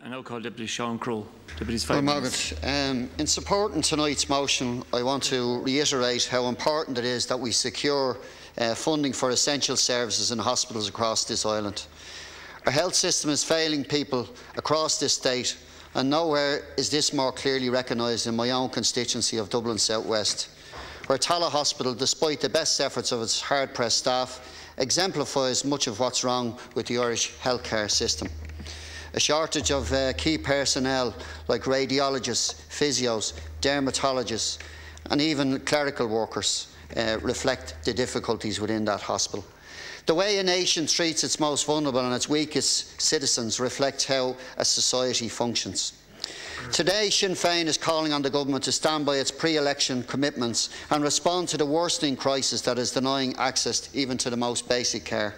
I now call Deputy Seán Crowe. Deputy's 5 Well, minutes. Margaret, in supporting tonight's motion, I want to reiterate how important it is that we secure funding for essential services in hospitals across this island. Our health system is failing people across this state, and nowhere is this more clearly recognised in my own constituency of Dublin South-West, where Tallaght Hospital, despite the best efforts of its hard-pressed staff, exemplifies much of what's wrong with the Irish healthcare system. A shortage of key personnel like radiologists, physios, dermatologists and even clerical workers reflect the difficulties within that hospital. The way a nation treats its most vulnerable and its weakest citizens reflects how a society functions. Today, Sinn Féin is calling on the government to stand by its pre-election commitments and respond to the worsening crisis that is denying access even to the most basic care.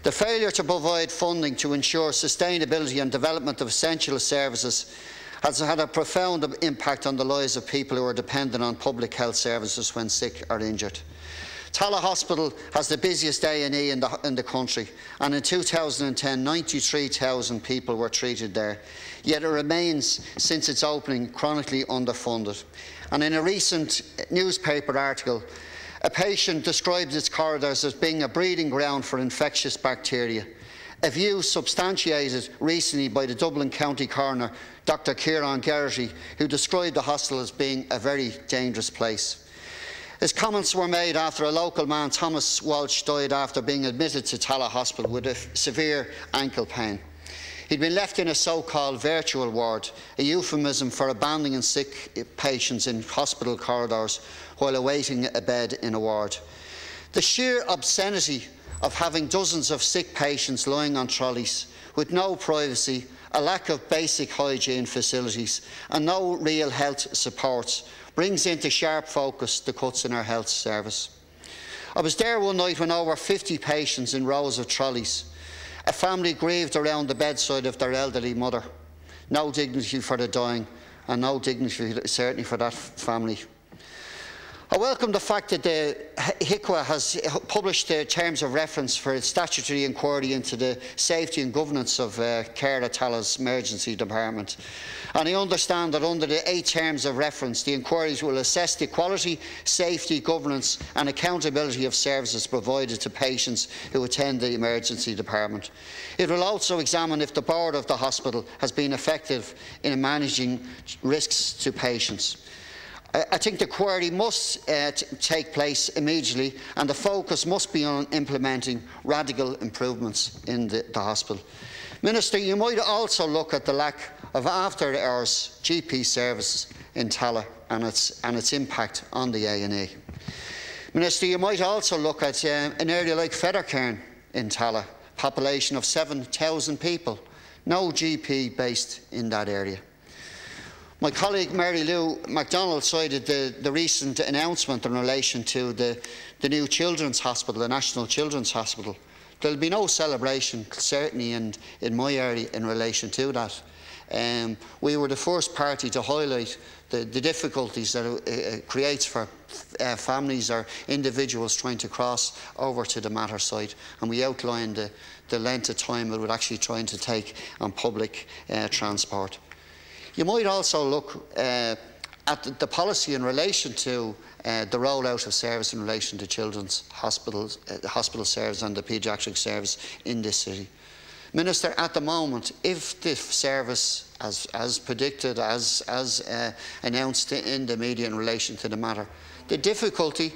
The failure to provide funding to ensure sustainability and development of essential services has had a profound impact on the lives of people who are dependent on public health services when sick or injured. Tallaght Hospital has the busiest A&E in the country, and in 2010 93,000 people were treated there, yet it remains, since its opening, chronically underfunded. And in a recent newspaper article, a patient described its corridors as being a breeding ground for infectious bacteria, a view substantiated recently by the Dublin County Coroner, Dr. Seán Crowe, who described the hospital as being a very dangerous place. His comments were made after a local man, Thomas Walsh, died after being admitted to Tallaght Hospital with a severe ankle pain. He'd been left in a so-called virtual ward, a euphemism for abandoning sick patients in hospital corridors while awaiting a bed in a ward. The sheer obscenity of having dozens of sick patients lying on trolleys with no privacy, a lack of basic hygiene facilities and no real health supports brings into sharp focus the cuts in our health service. I was there one night when over 50 patients in rows of trolleys, a family grieved around the bedside of their elderly mother. No dignity for the dying and no dignity certainly for that family. I welcome the fact that the HIQA has published the terms of reference for its statutory inquiry into the safety and governance of care at Tallagh's emergency department. And I understand that under the 8 terms of reference, the inquiries will assess the quality, safety, governance and accountability of services provided to patients who attend the emergency department. It will also examine if the board of the hospital has been effective in managing risks to patients. I think the query must take place immediately, and the focus must be on implementing radical improvements in the hospital. Minister, you might also look at the lack of after-hours GP services in Tallaght and its impact on the A&E. Minister, you might also look at an area like Fettercairn in Tallaght, population of 7,000 people, no GP based in that area. My colleague Mary Lou MacDonald cited the recent announcement in relation to the new Children's Hospital, the National Children's Hospital. There will be no celebration, certainly in my area, in relation to that. We were the first party to highlight the difficulties that it creates for families or individuals trying to cross over to the Mater site, and we outlined the length of time it would actually try to take on public transport. You might also look at the policy in relation to the rollout of service in relation to children's hospitals, hospital service and the paediatric service in this city. Minister, at the moment, if the service, as predicted, as announced in the media in relation to the matter, the difficulty,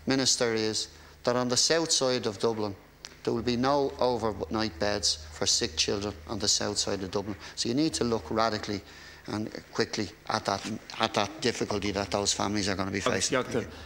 Minister, is that on the south side of Dublin, there will be no overnight beds for sick children on the south side of Dublin. So you need to look radically and quickly at that difficulty that those families are going to be facing.